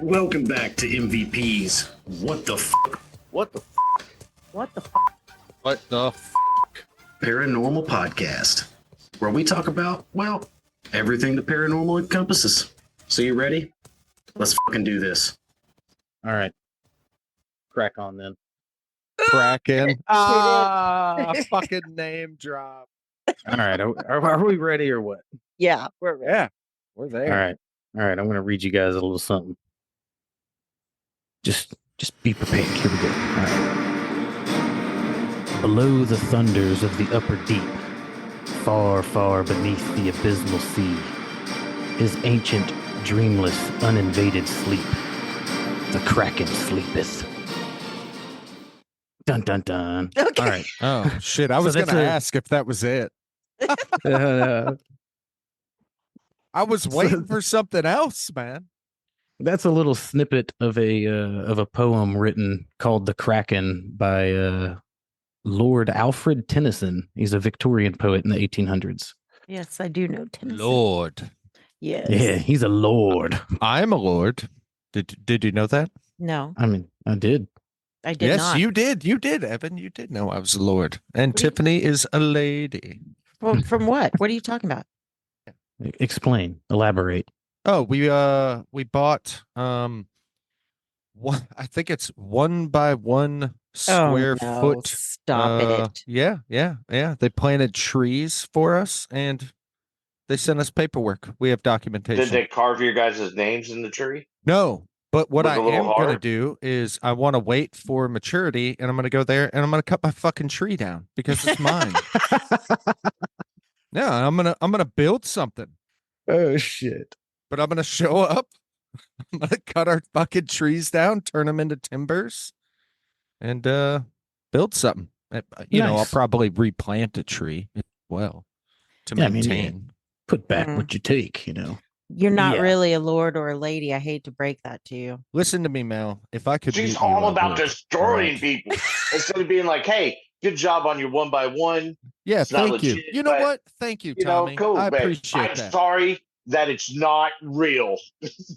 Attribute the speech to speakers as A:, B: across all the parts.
A: Welcome back to MVP's What the F***
B: What the f?
C: What the f?
B: What the f?
A: Paranormal Podcast, where we talk about, well, everything the paranormal encompasses. So you ready? Let's fucking do this.
D: All right. Crack on then.
B: Kraken. Fucking name drop.
D: All right. Are we ready or what?
C: Yeah, we're ready.
B: Yeah, we're there.
D: All right. All right. I'm going to read you guys a little something. Just be prepared. Here we go. All right. Below the thunders of the upper deep, far, far beneath the abysmal sea, his ancient, dreamless, uninvaded sleep, the Kraken sleepeth. Dun, dun, dun.
C: Okay.
D: All right.
B: Oh, shit. I was going
D: that's
B: to
D: a-
B: ask if that was it.
D: Uh,
B: I was waiting for something else, man.
D: That's a little snippet of a poem written called "The Kraken" by Lord Alfred Tennyson. He's a Victorian poet in the 1800s.
C: Yes, I do know Tennyson.
B: Lord.
C: Yes.
D: Yeah, he's a lord.
B: I'm a lord. Did you know that?
C: No,
D: I mean, I did.
C: I did
B: Yes,
C: not.
B: you did. You did, Evan. You did know I was a lord. And
C: What do you-
B: Tiffany is a lady.
C: From what? What are you talking about?
D: Explain. Elaborate.
B: Oh, we bought one, I think it's 1 by 1 square
C: Oh, no.
B: foot.
C: Stop it.
B: Yeah. They planted trees for us and they sent us paperwork. We have documentation.
E: Did they carve your guys' names in the tree?
B: No, but what
E: With
B: I
E: a little
B: am going to
E: heart?
B: do is I want to wait for maturity and I'm going to go there and I'm going to cut my fucking tree down because it's mine. Yeah, I'm going to build something,
D: Oh shit!
B: but I'm going to show up. I'm going to cut our fucking trees down, turn them into timbers and build something. You know, I'll
D: Nice.
B: probably replant a tree as well to
D: Yeah, I mean,
B: maintain.
D: Put back
C: Mm.
D: what you take. You know.
C: You're not
D: Yeah.
C: really a lord or a lady. I hate to break that to you.
B: Listen to me, Mel. If I could,
E: She's
B: mute you,
E: all
B: I
E: about
B: would.
E: destroying
B: Alright.
E: people instead of being like, "Hey, good job on your 1 by 1.
B: Yeah,
E: It's not
B: thank you.
E: legit,
B: You know
E: but,
B: what? Thank you,
E: You know,
B: Tommy.
E: cool.
B: I
E: but
B: appreciate
E: I'm
B: that.
E: sorry that it's not real."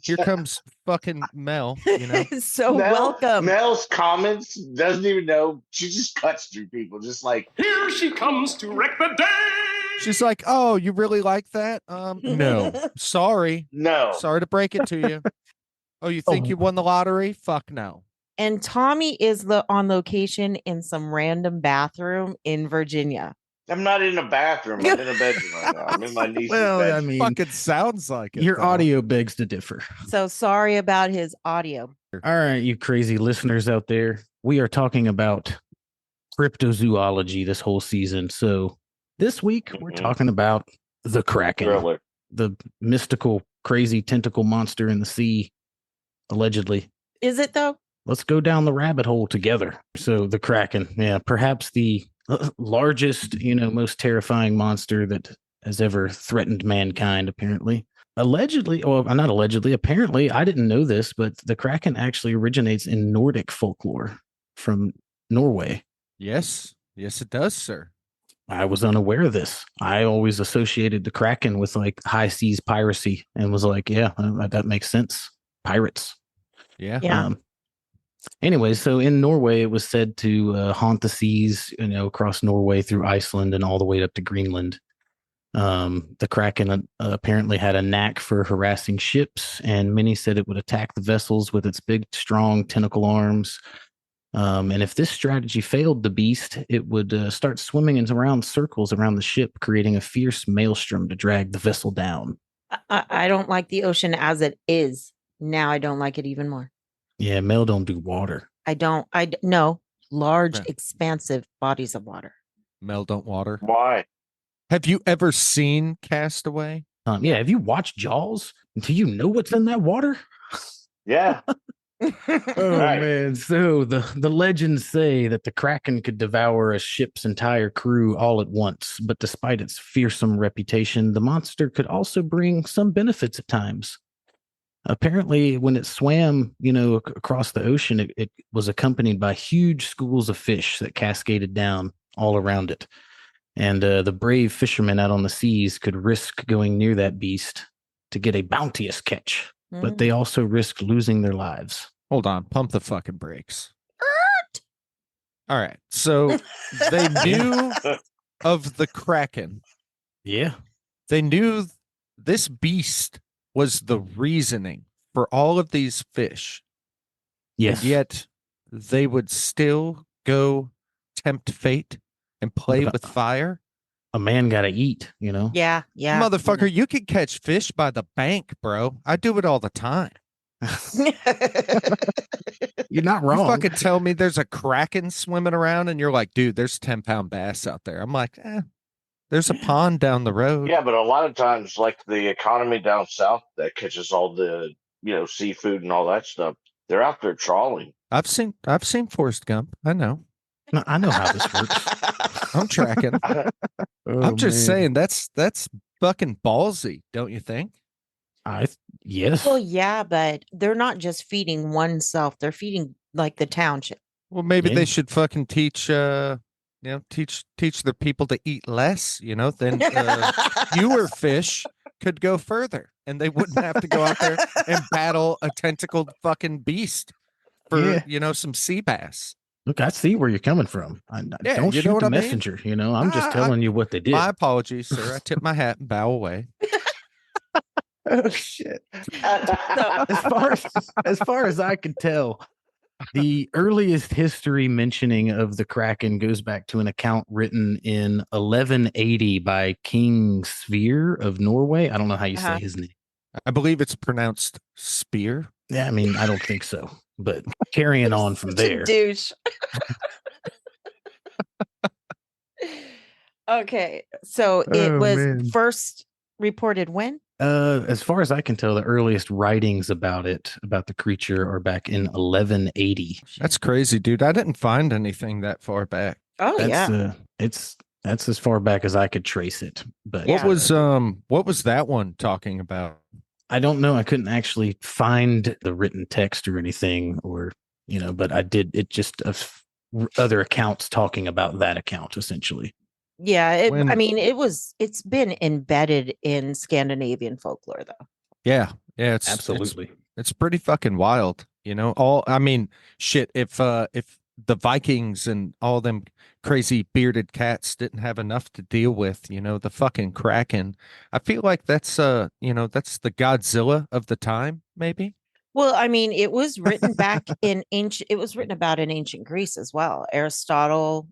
B: Here comes fucking Mel. You know,
C: So
E: Mel-
C: welcome.
E: Mel's comments doesn't even know. She just cuts through people, just like
F: Here she comes to wreck the day.
B: she's like, "Oh, you really like that? No, sorry,
E: no.
B: sorry to break it to you. Oh, you think
D: Oh.
B: you won the lottery? Fuck no.
C: And Tommy is on location in some random bathroom in Virginia.
E: I'm not in a bathroom. I'm in a bedroom right now. I'm in my niece's
D: Well, I
E: bedroom.
D: mean,
B: Fucking sounds like it.
D: your
B: though.
D: audio begs to differ.
C: So sorry about his audio.
D: All right, you crazy listeners out there. We are talking about cryptozoology this whole season. So this week we're
E: Mhm.
D: talking about the Kraken,
E: Thriller.
D: the mystical, crazy tentacle monster in the sea, allegedly.
C: Is it though?
D: Let's go down the rabbit hole together. So the Kraken, yeah, perhaps the largest, most terrifying monster that has ever threatened mankind, apparently. Allegedly, well, not allegedly, apparently, I didn't know this, but the Kraken actually originates in Nordic folklore from Norway.
B: Yes, it does, sir.
D: I was unaware of this. I always associated the Kraken with like high seas piracy and was like, yeah, that makes sense. Pirates.
B: Yeah.
C: Yeah.
D: Anyway, so in Norway, it was said to haunt the seas, across Norway through Iceland and all the way up to Greenland. The Kraken apparently had a knack for harassing ships, and many said it would attack the vessels with its big, strong tentacle arms. And if this strategy failed the beast, it would start swimming in around circles around the ship, creating a fierce maelstrom to drag the vessel down.
C: I don't like the ocean as it is. Now I don't like it even more.
D: Yeah, Mel don't do water.
C: No, large,
B: Okay.
C: expansive bodies of water.
B: Mel don't water.
E: Why?
B: Have you ever seen Castaway?
D: Yeah, have you watched Jaws? Do you know what's in that water?
E: Yeah.
D: Oh
E: Right.
D: man! So the legends say that the Kraken could devour a ship's entire crew all at once, but despite its fearsome reputation, the monster could also bring some benefits at times. Apparently, when it swam, across the ocean, it was accompanied by huge schools of fish that cascaded down all around it. And the brave fishermen out on the seas could risk going near that beast to get a bounteous catch. but they also risk losing their lives.
B: Hold on, pump the fucking brakes. All right, so they knew of the Kraken.
D: Yeah.
B: They knew this beast was the reasoning for all of these fish.
D: Yes.
B: And yet they would still go tempt fate and play
D: But,
B: with fire.
D: A man got to eat, you know?
C: Yeah, yeah.
B: Motherfucker, you can catch fish by the bank, bro. I do it all the time.
D: You're not
B: You
D: wrong.
B: fucking tell me there's a Kraken swimming around and you're like, dude, there's 10-pound bass out there. I'm like, there's a pond down the road.
E: Yeah, but a lot of times, like the economy down south that catches all the seafood and all that stuff, they're out there trawling.
B: I've seen Forrest Gump. I know.
D: No, I know how this works.
B: I'm tracking. I'm just saying that's fucking ballsy, don't you think?
D: Yes.
C: Well, yeah, but they're not just feeding oneself; they're feeding like the township.
B: Well, maybe
D: Yeah.
B: they should fucking teach teach their people to eat less, then fewer fish could go further and they wouldn't have to go out there and battle a tentacled fucking beast for, some sea bass.
D: Look, I see where you're coming from.
B: Yeah,
D: Don't
B: you
D: shoot
B: know what
D: the
B: I mean?
D: messenger. I'm just
B: I-
D: telling you what they did.
B: My apologies, sir. I tip my hat and bow away.
D: Oh shit! As far as I can tell, the earliest history mentioning of the Kraken goes back to an account written in 1180 by King Sverre of Norway. I don't know how you say his name.
B: I believe it's pronounced spear.
D: Yeah, I mean, I don't think so. But carrying on from there.
C: Douche. Okay, so it
D: Oh,
C: was
D: man.
C: first reported when?
D: As far as I can tell, the earliest writings about the creature, are back in 1180.
B: That's crazy, dude. I didn't find anything that far back.
C: Oh yeah.
D: That's as far back as I could trace it. But
C: Yeah.
B: What was that one talking about?
D: I don't know. I couldn't actually find the written text or anything, but I did it just of other accounts talking about that account essentially.
C: Yeah,
B: When-
C: it's been embedded in Scandinavian folklore though.
B: Yeah, it's
D: Absolutely.
B: It's pretty fucking wild, shit. If the Vikings and all them crazy bearded cats didn't have enough to deal with, the fucking Kraken, I feel like that's the Godzilla of the time, maybe.
C: Well, it was written back it was written about in ancient Greece as well. Aristotle,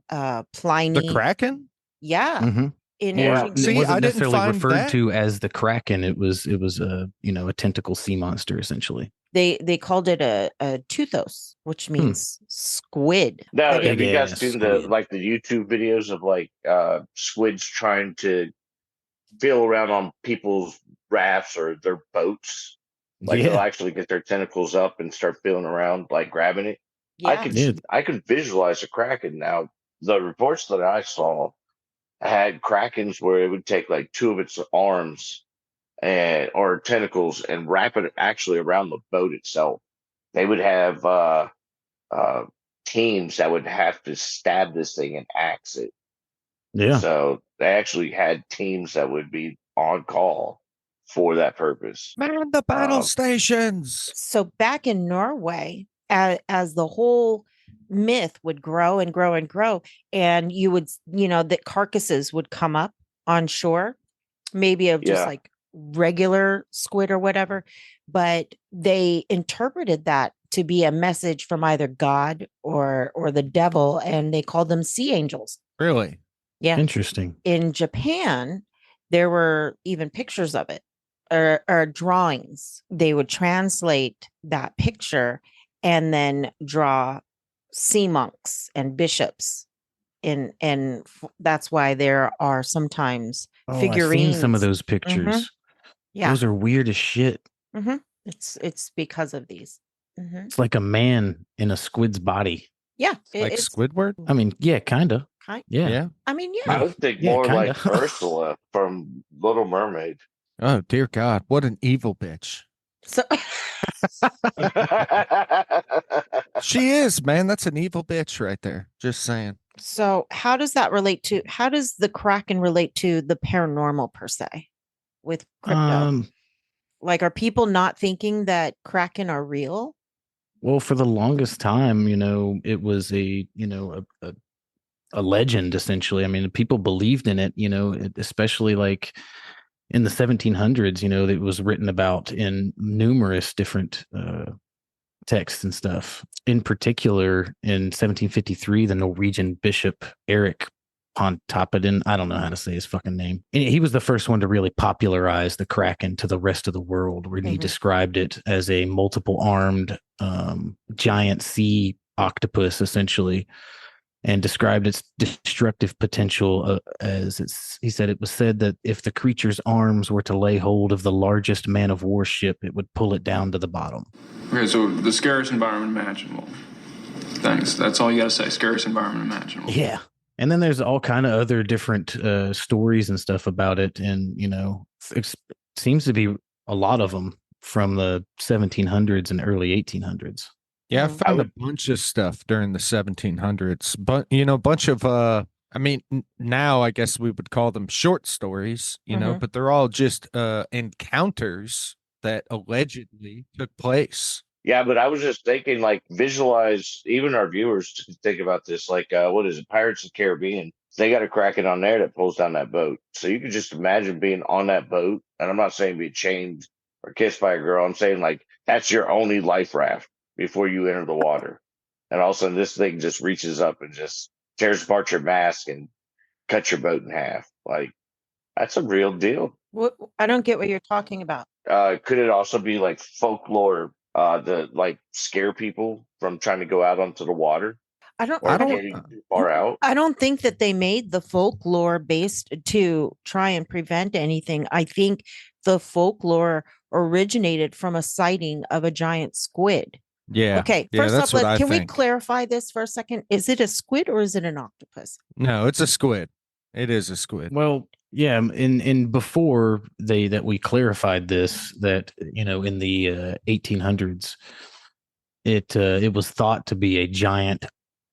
C: Pliny.
B: The Kraken?
C: Yeah.
D: Mm-hmm.
C: In
E: Yeah.
C: ancient
D: It
B: See,
C: Greece.
B: I
D: wasn't
B: didn't
D: necessarily
B: find
D: referred
B: that.
D: to as the Kraken. It was a tentacle sea monster essentially.
C: They called it a teuthos, which means squid.
E: Now,
C: But
E: have you guys
D: Big-ass
E: seen
D: squid.
E: the YouTube videos of squids trying to feel around on people's rafts or their boats? They'll actually get their tentacles up and start feeling around, like grabbing it.
C: yeah.
E: I could visualize a kraken. Now, the reports that I saw had krakens where it would take like two of its arms or tentacles and wrap it actually around the boat itself. They would have teams that would have to stab this thing and axe it.
D: Yeah.
E: So they actually had teams that would be on call for that purpose.
B: Man, the battle
E: Um,
B: stations.
C: So back in Norway, as the whole myth would grow and grow and grow, and you would, that carcasses would come up on shore, maybe of just
E: Yeah.
C: like regular squid or whatever, but they interpreted that to be a message from either God or the devil, and they called them sea angels.
B: Really?
C: Yeah.
D: Interesting.
C: In Japan, there were even pictures of it or drawings. They would translate that picture and then draw sea monks and bishops. And that's why there are sometimes
D: Oh, I've
C: figurines.
D: seen some of those pictures.
C: Yeah.
D: Those are weird as shit.
C: It's because of these. Mhm.
D: It's like a man in a squid's body.
C: Yeah.
B: Like
C: it's
B: Squidward?
D: I mean, yeah, kind of.
C: kind.
D: Yeah.
B: Yeah.
E: I
C: Yeah.
E: would think
D: Yeah,
E: more
D: kinda.
E: like Ursula from Little Mermaid.
B: Oh dear God, what an evil bitch.
C: So
B: She is, man. That's an evil bitch right there. Just saying.
C: So how does the Kraken relate to the paranormal per se with crypto? Like, are people not thinking that Kraken are real?
D: Well, for the longest time, it was a legend essentially. I mean, people believed in it, especially like in the 1700s, it was written about in numerous different texts and stuff. In particular, in 1753, the Norwegian bishop Eric Pontoppidan, I don't know how to say his fucking name. And he was the first one to really popularize the Kraken to the rest of the world, when he described it as a multiple armed giant sea octopus, essentially, and described its destructive potential he said it was said that if the creature's arms were to lay hold of the largest man of war ship, it would pull it down to the bottom.
G: Okay, so the scariest environment imaginable. Thanks. That's all you gotta say. Scariest environment imaginable.
D: Yeah. And then there's all kind of other different stories and stuff about it. And, it seems to be a lot of them from the 1700s and early 1800s.
B: Yeah, I found a bunch of stuff during the 1700s, but a bunch of now I guess we would call them short stories, but they're all just encounters that allegedly took place.
E: Yeah, but I was just thinking, like, visualize, even our viewers to think about this, like, what is it, Pirates of the Caribbean? They got a Kraken on there that pulls down that boat. So you can just imagine being on that boat, and I'm not saying be chained or kissed by a girl. I'm saying, like, that's your only life raft before you enter the water. And all of a sudden this thing just reaches up and just tears apart your mask and cuts your boat in half. Like, that's a real deal.
C: What? I don't get what you're talking about.
E: Could it also be like folklore, to like scare people from trying to go out onto the water?
C: I don't
E: Getting too far out?
C: I don't think that they made the folklore based to try and prevent anything. I think the folklore originated from a sighting of a giant squid.
B: Yeah.
C: Okay.
B: Yeah,
C: First
B: that's
C: off,
B: what I
C: can we
B: think.
C: clarify this for a second? Is it a squid or is it an octopus?
B: No, it's a squid. It is a squid.
D: Well, yeah, in before that we clarified this, that in the 1800s, it was thought to be a giant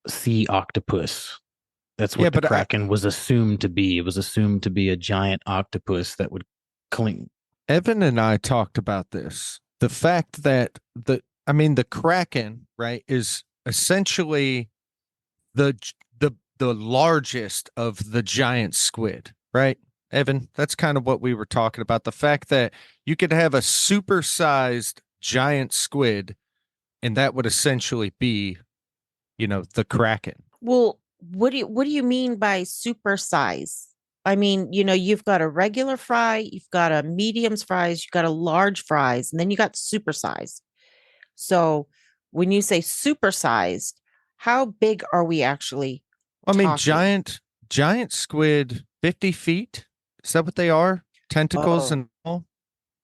D: sea octopus. That's what the Kraken was assumed to be. It was assumed to be a giant octopus that would cling.
B: Evan and I talked about this. The fact that the Kraken, right, is essentially the largest of the giant squid, right? Evan, that's kind of what we were talking about. The fact that you could have a supersized giant squid, and that would essentially be, the Kraken.
C: Well, what do you mean by super size? I mean, you've got a regular fry, you've got a medium's fries, you've got a large fries, and then you got super size. So when you say super sized, how big are we actually?
B: I mean,
C: talking?
B: giant squid, 50 feet. Is that what they are? Tentacles and all?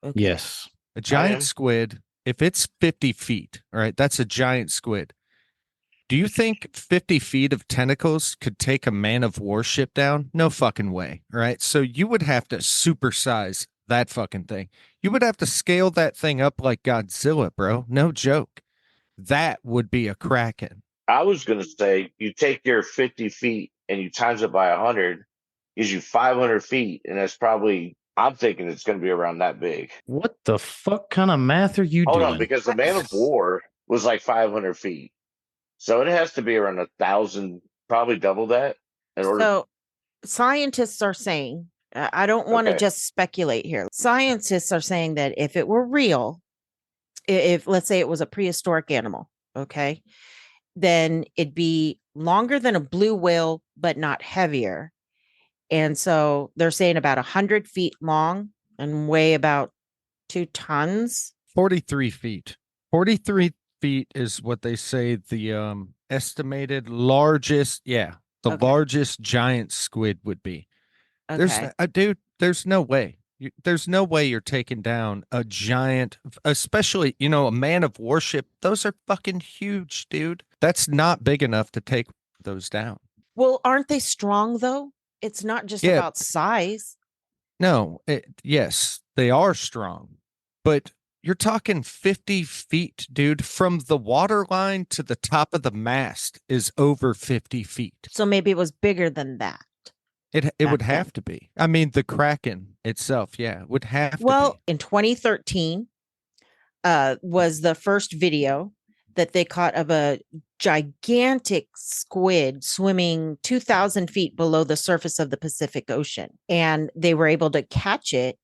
C: Okay.
D: Yes.
B: A giant squid, if it's 50 feet, all right, that's a giant squid. Do you think 50 feet of tentacles could take a man of war ship down? No fucking way. All right. So you would have to supersize that fucking thing. You would have to scale that thing up like Godzilla, bro. No joke. That would be a Kraken.
E: I was going to say, you take your 50 feet and you times it by 100, gives you 500 feet. And that's probably, I'm thinking it's going to be around that big.
D: What the fuck kind of math are you
E: Hold
D: doing?
E: on, because the man of war was like 500 feet. So it has to be around 1,000, probably double that.
C: So scientists are saying, I don't want to just speculate here. Scientists are saying that if it were real, if let's say it was a prehistoric animal, okay, then it'd be longer than a blue whale, but not heavier. And so they're saying about 100 feet long and weigh about 2 tons.
B: 43 feet. 43 feet is what they say the estimated largest, largest giant squid would be.
C: Okay.
B: There's no way. There's no way you're taking down a giant, especially, a man of warship. Those are fucking huge, dude. That's not big enough to take those down.
C: Well, aren't they strong though? It's not just about size.
B: No, yes, they are strong, but you're talking 50 feet, dude. From the water line to the top of the mast is over 50 feet.
C: So maybe it was bigger than that.
B: It
C: back
B: would
C: then.
B: have to be. I mean, the Kraken itself, yeah, would have to
C: Well,
B: be.
C: in 2013, was the first video that they caught of a gigantic squid swimming 2,000 feet below the surface of the Pacific Ocean. And they were able to catch it.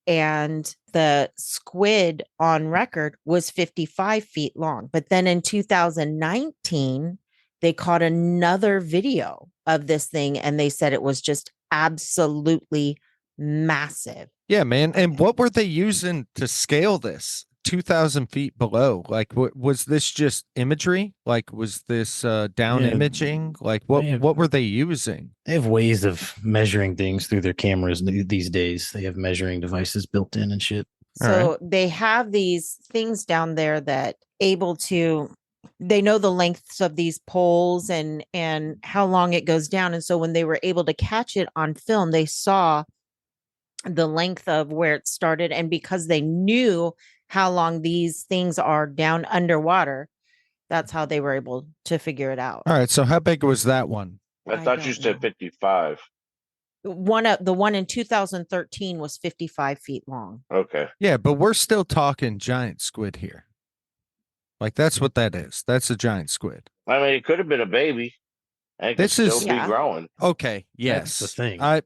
C: And the squid on record was 55 feet long. But then in 2019, they caught another video of this thing and they said it was just absolutely massive.
B: Yeah, man. And what were they using to scale this? 2,000 feet below. Like, was this just imagery? Like, was this down
D: Yeah,
B: imaging? Like,
D: have-
B: what were they using?
D: They have ways of measuring things through their cameras these days. They have measuring devices built in and shit.
B: All
C: So
B: right.
C: they have these things down there that able to they know the lengths of these poles and how long it goes down. And so when they were able to catch it on film, they saw the length of where it started. And because they knew how long these things are down underwater, that's how they were able to figure it out.
B: All right. So how big was that one?
E: I
C: I
E: thought you
C: don't
E: said
C: know.
E: 55.
C: The one in 2013 was 55 feet long.
E: Okay.
B: Yeah, but we're still talking giant squid here. Like, that's what that is. That's a giant squid.
E: I mean, it could have been a baby. And it could
B: This is-
E: still be
C: Yeah.
E: growing.
B: Okay.
D: That's
B: Yes.
D: the thing.
B: I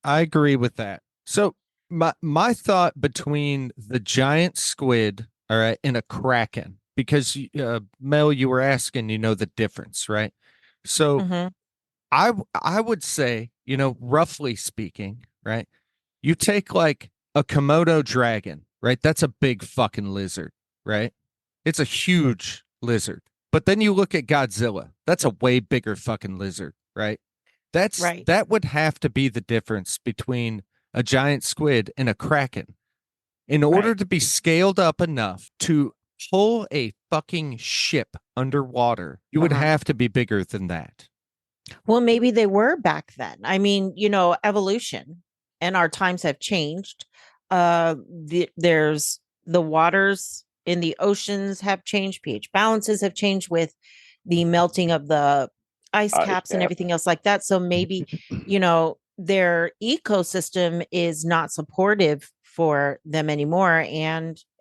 B: agree with that. So my thought between the giant squid, all right, and a kraken, because Mel, you were asking, the difference, right? So
C: Mhm.
B: I would say, roughly speaking, right? You take like a Komodo dragon, right? That's a big fucking lizard, right? It's a huge lizard. But then you look at Godzilla. That's a way bigger fucking lizard, right?
C: Right.
B: That would have to be the difference between a giant squid and a kraken. In order
C: Right.
B: to be scaled up enough to pull a fucking ship underwater, you would
C: Uh-huh.
B: have to be bigger than that.
C: Well, maybe they were back then. I mean, evolution and our times have changed. There's the waters in the oceans have changed, pH balances have changed with the melting of the ice
E: Ice
C: caps and
E: cap.
C: everything else like that. So maybe, their ecosystem is not supportive for them anymore.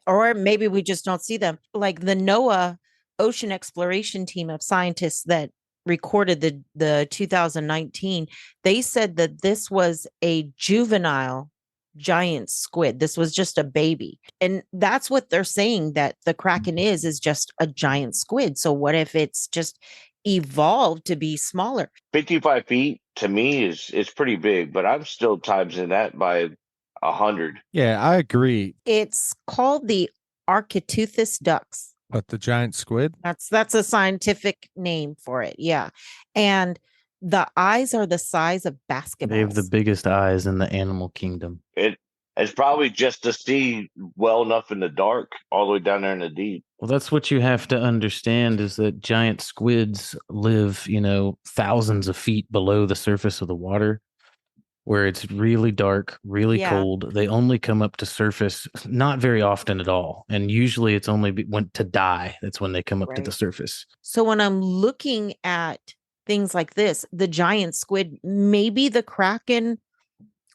C: Or maybe we just don't see them. Like the NOAA ocean exploration team of scientists that recorded the 2019, they said that this was a juvenile giant squid. This was just a baby. And that's what they're saying, that the Kraken is just a giant squid. So what if it's just evolved to be smaller?
E: 55 feet to me is pretty big, but I'm still timesing that by 100.
B: Yeah, I agree.
C: It's called the Architeuthis ducks.
B: But the giant squid?
C: That's a scientific name for it. Yeah. And the eyes are the size of basketballs.
D: They have the biggest eyes in the animal kingdom.
E: It's probably just to see well enough in the dark, all the way down there in the deep.
D: Well, that's what you have to understand is that giant squids live, thousands of feet below the surface of the water where it's really dark, really
C: Yeah.
D: cold. They only come up to surface not very often at all. And usually it's only when to die. That's when they come up to the
C: Right.
D: surface.
C: So when I'm looking at things like this, the giant squid, maybe the Kraken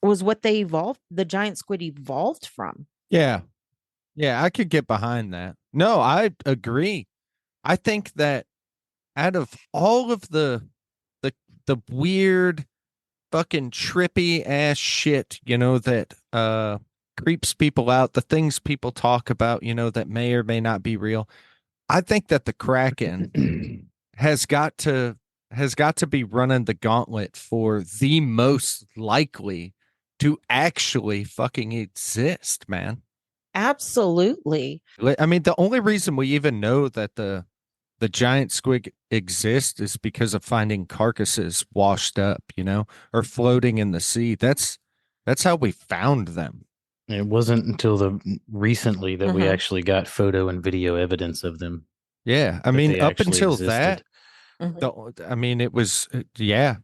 C: was what the giant squid evolved from.
B: Yeah. Yeah, I could get behind that. No, I agree. I think that out of all of the weird fucking trippy ass shit, that creeps people out, the things people talk about, that may or may not be real, I think that the Kraken has got to be running the gauntlet for the most likely to actually fucking exist, man.
C: Absolutely.
B: I mean, the only reason we even know that the giant squid exists is because of finding carcasses washed up, or floating in the sea. That's how we found them.
D: It wasn't until recently that we
C: Mhm.
D: actually got photo and video evidence of them.
B: Yeah, I
D: that
B: mean,
D: they
B: up
D: actually
B: until
D: existed.
B: that,
C: Mhm.
B: I mean, it was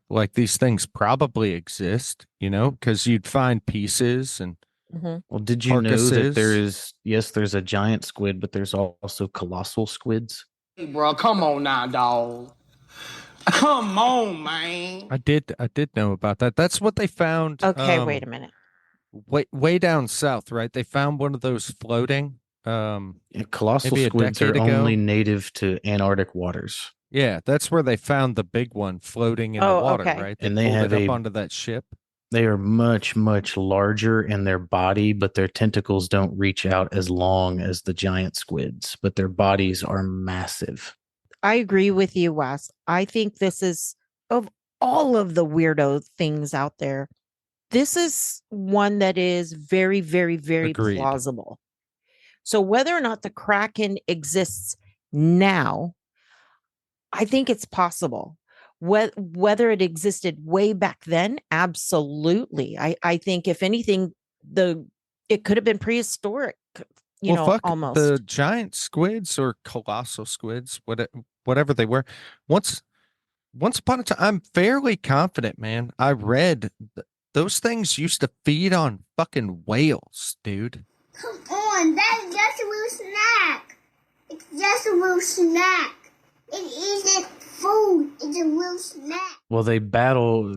B: like these things probably exist, because you'd find pieces and
C: Mhm.
D: Well, did you know that
B: carcasses.
D: there's a giant squid, but there's also colossal squids?
F: Hey, bro, come on now, dog. Come on, man.
B: I did know about that. That's what they found.
C: Okay, wait a minute.
B: Way down south, right? They found one of those floating.
D: Colossal
B: Maybe a
D: squids are
B: decade ago.
D: only native to Antarctic waters.
B: Yeah, that's where they found the big one floating in the
C: Oh,
B: water,
C: okay.
B: right?
D: And they
B: pulled
D: have
B: it up
D: a-
B: onto that ship.
D: They are much, much larger in their body, but their tentacles don't reach out as long as the giant squids, but their bodies are massive.
C: I agree with you, Wes. I think this is, of all of the weirdo things out there, this is one that is very, very, very
B: Agreed.
C: plausible. So whether or not the Kraken exists now, I think it's possible. Whether it existed way back then, absolutely. I think if anything, it could have been prehistoric,
B: Fuck
C: almost.
B: the giant squids or colossal squids, whatever they were. Once upon a time, I'm fairly confident, man. I read those things used to feed on fucking whales, dude.
H: Come on, that's just a little snack. It's just a little snack. It isn't food. It's a little snack.
D: Well,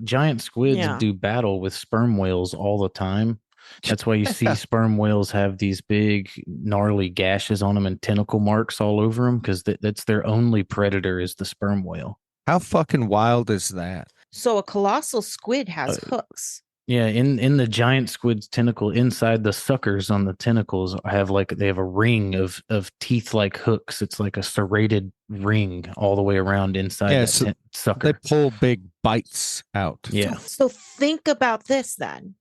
D: giant squids
C: Yeah.
D: do battle with sperm whales all the time. That's why you see sperm whales have these big, gnarly gashes on them and tentacle marks all over them, because that's their only predator is the sperm whale.
B: How fucking wild is that?
C: So a colossal squid has hooks.
D: Yeah, in the giant squid's tentacle, inside the suckers on the tentacles they have a ring of teeth-like hooks. It's like a serrated ring all the way around inside that sucker.
B: They pull big bites out.
D: Yeah.
C: So think about this then.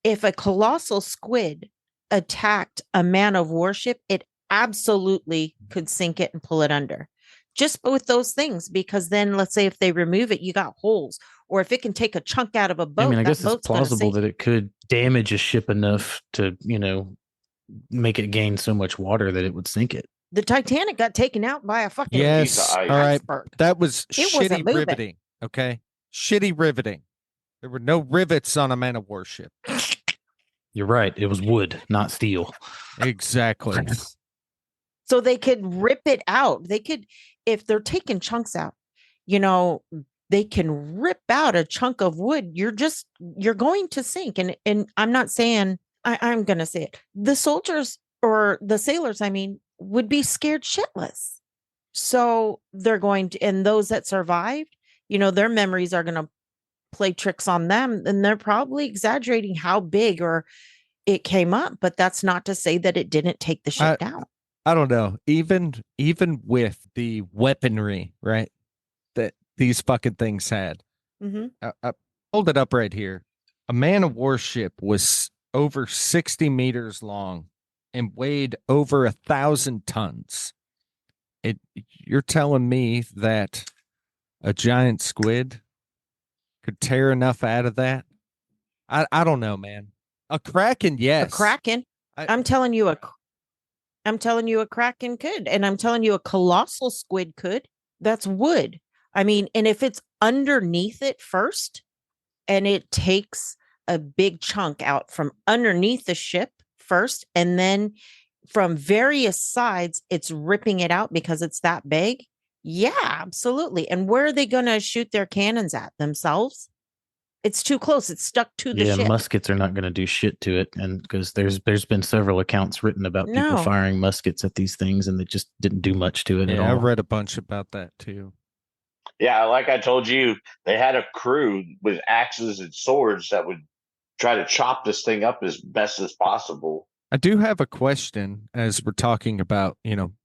C: If a colossal squid attacked a man of warship, it absolutely could sink it and pull it under. Just with those things, because then let's say if they remove it, you got holes. Or if it can take a chunk out of a boat,
D: I mean, I
C: that
D: guess it's
C: boat's gonna
D: plausible
C: sink.
D: that it could damage a ship enough to, make it gain so much water that it would sink it.
C: The Titanic got taken out by a fucking
B: Yes.
E: Piece of ice.
B: All right.
C: iceberg.
B: That was
C: It wasn't
B: shitty
C: moving.
B: riveting. Okay. Shitty riveting. There were no rivets on a man of warship.
D: You're right. It was wood, not steel.
B: Exactly.
C: So they could rip it out. They could, if they're taking chunks out, they can rip out a chunk of wood. You're going to sink. And I'm not saying, I'm going to say it. The soldiers or the sailors, would be scared shitless. So they're going to, and those that survived, their memories are going to play tricks on them. And they're probably exaggerating how big or it came up, but that's not to say that it didn't take the ship down.
B: I don't know. Even with the weaponry, right, that these fucking things had.
C: Mm-hmm.
B: I pulled it up right here. A man of warship was over 60 meters long and weighed over 1,000 tons. You're telling me that a giant squid could tear enough out of that? I don't know, man. A Kraken, yes.
C: A Kraken. I'm telling you a Kraken could, and I'm telling you a colossal squid could. That's wood. And if it's underneath it first, and it takes a big chunk out from underneath the ship first, and then from various sides, it's ripping it out because it's that big. Yeah, absolutely. And where are they going to shoot their cannons at? Themselves? It's too close. It's stuck to the ship.
D: Muskets are not going to do shit to it, and because there's been several accounts written about people
C: No.
D: firing muskets at these things, and they just didn't do much to it at all.
B: Yeah, I read a bunch about that too.
E: Yeah, like I told you, they had a crew with axes and swords that would try to chop this thing up as best as possible.
B: I do have a question as we're talking about,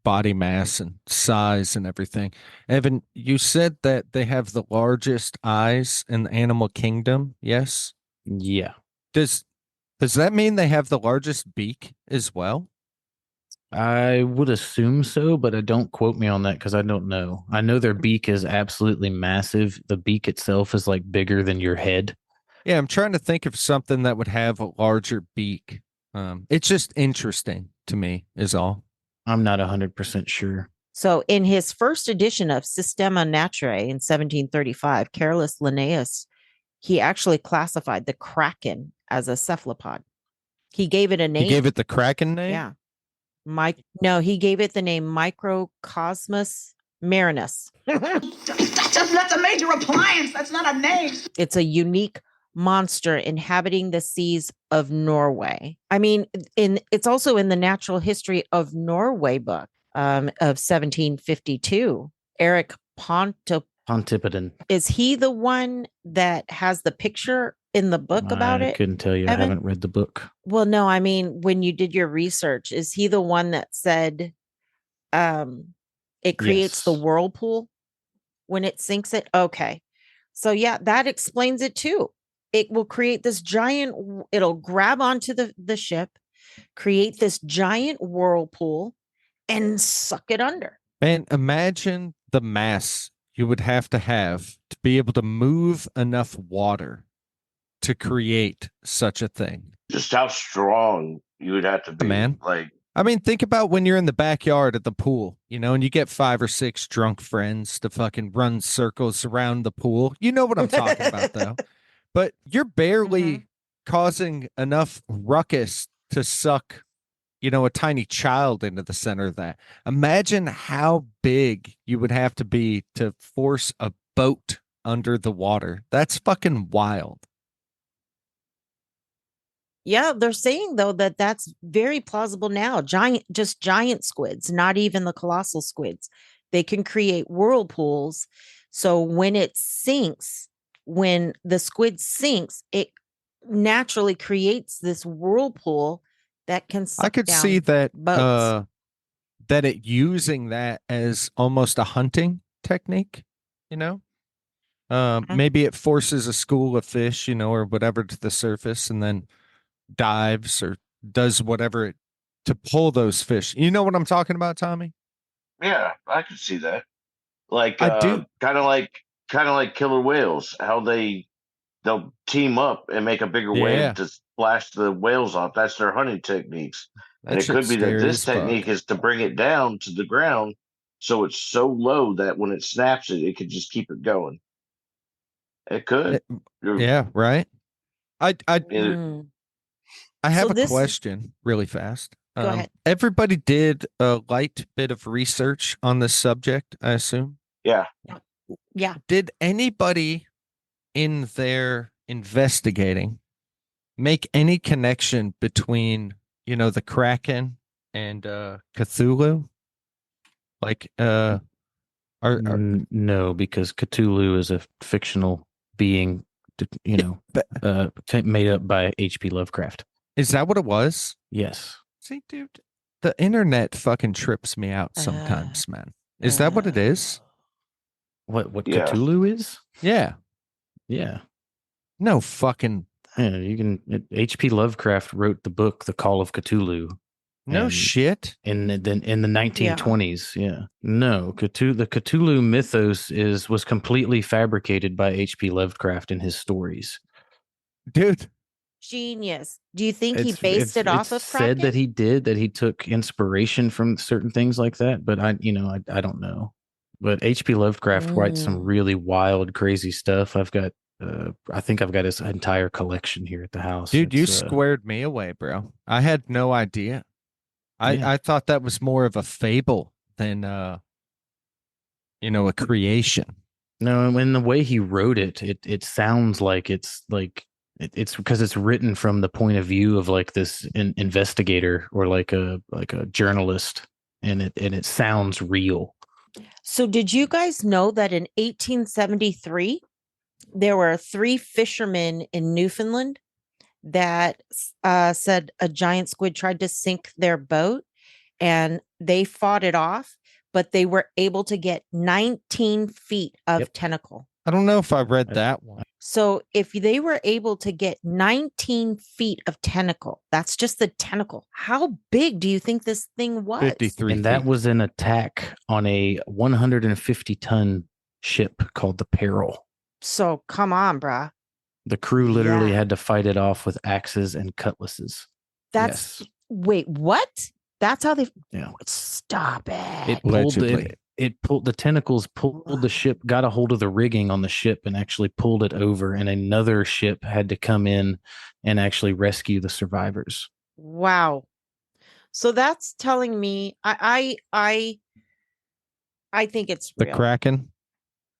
B: body mass and size and everything. Evan, you said that they have the largest eyes in the animal kingdom. Yes.
D: Yeah.
B: Does that mean they have the largest beak as well?
D: I would assume so, but don't quote me on that because I don't know. I know their beak is absolutely massive. The beak itself is like bigger than your head.
B: Yeah, I'm trying to think of something that would have a larger beak. It's just interesting to me is all.
D: I'm not 100% sure.
C: So in his first edition of Systema Naturae in 1735, Carolus Linnaeus, he actually classified the Kraken as a cephalopod. He gave it a name.
B: He gave it the Kraken name?
C: Yeah. No, he gave it the name Microcosmus Marinus.
F: That's a major appliance. That's not a name.
C: It's a unique monster inhabiting the seas of Norway. I mean, it's also in the Natural History of Norway book of 1752. Eric
D: Pontipidin.
C: is he the one that has the picture in the book about
D: I
C: it?
D: couldn't tell you.
C: Evan?
D: I haven't read the book.
C: Well, no, I mean, when you did your research, is he the one that said it creates the
D: Yes.
C: whirlpool when it sinks it? Okay. So yeah, that explains it too. It will create this giant, it'll grab onto the ship, create this giant whirlpool, and suck it under.
B: Man, imagine the mass you would have to be able to move enough water to create such a thing.
E: Just how strong you would have to be.
B: Man.
E: Like,
B: I mean, think about when you're in the backyard at the pool, you know, and you get 5 or 6 drunk friends to fucking run circles around the pool. You know what I'm talking about, though. But you're barely causing enough ruckus to suck, you know, a tiny child into the center of that. Imagine how big you would have to be to force a boat under the water. That's fucking wild.
C: Yeah, they're saying though that that's very plausible now. Giant squids, not even the colossal squids. They can create whirlpools. So when it sinks, when the squid sinks, it naturally creates this whirlpool that can suck
B: I could
C: down
B: see that
C: boats.
B: that it using that as almost a hunting technique, you know? Maybe it forces a school of fish, you know, or whatever to the surface and then dives or does whatever to pull those fish. You know what I'm talking about, Tommy?
E: yeah, I could see that. Like,
B: I do.
E: kind of like killer whales. How they'll team up and make a bigger
B: Yeah.
E: wave to splash the whales off. That's their hunting techniques. And
B: That
E: it could
B: shit's
E: be that
B: scary
E: this
B: as fuck.
E: technique is to bring it down to the ground, so it's so low that when it snaps it, it could just keep it going. It could.
B: Yeah, right. I
C: Mm.
B: have
C: So
B: a
C: this-
B: question really fast.
C: Go ahead.
B: Everybody did a light bit of research on this subject, I assume.
E: Yeah.
C: Yeah.
B: Did anybody in their investigating make any connection between, you know, the Kraken and Cthulhu? Like
D: No, because Cthulhu is a fictional being, you know, made up by H.P. Lovecraft.
B: Is that what it was?
D: Yes.
B: See, dude, the internet fucking trips me out sometimes, man. Is that what it is?
D: What
E: Yeah.
D: Cthulhu is?
B: Yeah.
D: Yeah.
B: No fucking
D: Yeah, you can. H.P. Lovecraft wrote the book The Call of Cthulhu.
B: no
D: And
B: shit.
D: in the 1920s. Yeah. No, the Cthulhu mythos was completely fabricated by H.P. Lovecraft in his stories.
B: Dude.
C: Genius. Do you think he based it off of Kraken?
D: Said that he did, that he took inspiration from certain things like that, but I don't know. But H.P. Lovecraft writes some really wild, crazy stuff. I think I've got his entire collection here at the house.
B: Dude, you squared me away, bro. I had no idea. I thought that was more of a fable than you know, a creation.
D: No, and the way he wrote it sounds like it's because it's written from the point of view of like this investigator or like a journalist, and it sounds real.
C: So did you guys know that in 1873 there were 3 fishermen in Newfoundland that said a giant squid tried to sink their boat and they fought it off, but they were able to get 19 feet of tentacle.
B: I don't know if I read that one.
C: So if they were able to get 19 feet of tentacle, that's just the tentacle. How big do you think this thing was?
B: 53
D: And that was an attack on a 150-ton ship called the Peril.
C: So come on, bruh.
D: The crew literally had to fight it off with axes and cutlasses.
C: That's wait, what? That's how they stop
D: It pulled the tentacles, pulled the ship, got a hold of the rigging on the ship and actually pulled it over, and another ship had to come in and actually rescue the survivors.
C: Wow. So that's telling me I I think it's
B: The
C: real.
B: Kraken.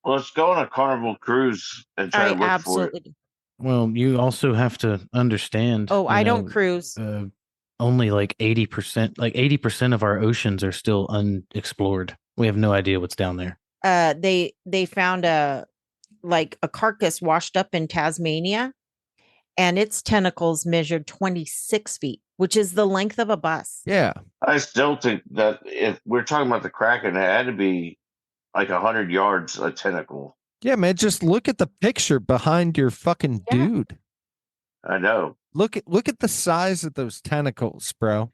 E: Well, let's go on a Carnival cruise and try
C: I
E: to look for it.
C: absolutely do.
D: Well, you also have to understand.
C: Oh,
D: you
C: I don't
D: know,
C: cruise.
D: only like 80% of our oceans are still unexplored. We have no idea what's down there.
C: They found a carcass washed up in Tasmania, and its tentacles measured 26 feet, which is the length of a bus.
B: Yeah.
E: I still think that if we're talking about the Kraken, it had to be like 100 yards a tentacle.
B: Yeah, man. Just look at the picture behind your fucking
C: Yeah.
B: dude.
E: I know.
B: Look at the size of those tentacles, bro.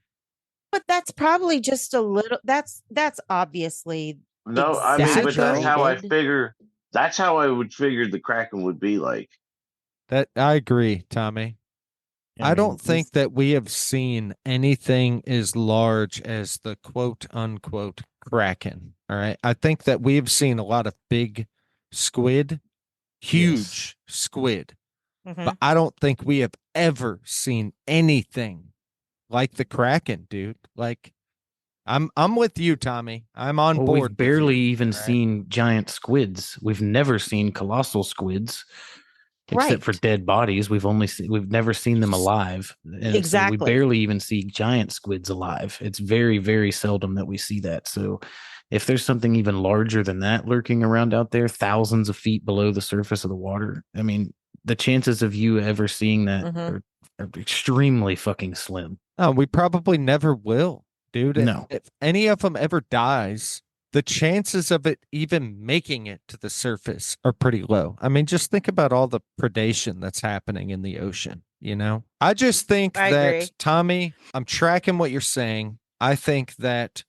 C: But that's probably just a little. That's obviously
E: No, I mean, but that's how I
C: exaggerated.
E: figure. That's how I would figure the Kraken would be like.
B: That I agree, Tommy. I
D: mean,
B: don't think that we have seen anything as large as the quote unquote Kraken. All right. I think that we've seen a lot of big squid, huge squid,
C: Mhm.
B: but I don't think we have ever seen anything like the Kraken, dude. Like I'm with you, Tommy. I'm on
D: Well,
B: board.
D: we've
B: with
D: barely
B: you,
D: even
B: all right?
D: seen giant squids. We've never seen colossal squids, except for
C: Right.
D: dead bodies. We've never seen them alive. And so we
C: Exactly.
D: barely even see giant squids alive. It's very, very seldom that we see that. So if there's something even larger than that lurking around out there, thousands of feet below the surface of the water, I mean, the chances of you ever seeing that
C: Mhm.
D: are extremely fucking slim.
B: Oh, we probably never will, dude.
D: No.
B: If any of them ever dies, the chances of it even making it to the surface are pretty low. I mean, just think about all the predation that's happening in the ocean, you know? I just think
C: I
B: that,
C: agree.
B: Tommy, I'm tracking what you're saying. I think that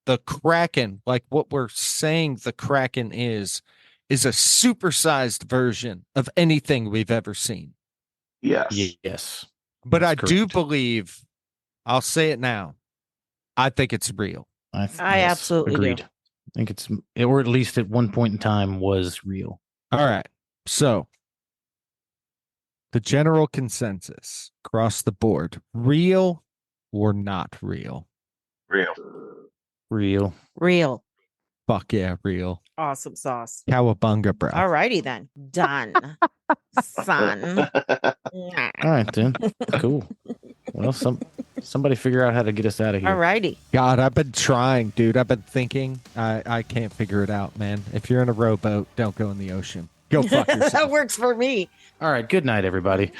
B: the Kraken, like what we're saying the Kraken is a supersized version of anything we've ever seen.
E: Yes.
D: Yes.
B: But
D: That's
B: I do
D: correct.
B: believe, I'll say it now, I think it's real.
C: I
D: Yes,
C: absolutely do.
D: agreed. I think it's, or at least at one point in time, was real.
B: All right. So the general consensus across the board, real or not real?
E: Real.
D: Real.
C: Real.
B: Fuck yeah, real.
C: Awesome sauce.
B: Cowabunga, bro.
C: All righty then. Done. Son.
D: All right, then. Cool. Well, somebody figure out how to get us out of here.
C: All righty.
B: God, I've been trying, dude. I've been thinking. I can't figure it out, man. If you're in a rowboat, don't go in the ocean. Go fuck yourself.
C: That works for me.
D: All right. Good night, everybody.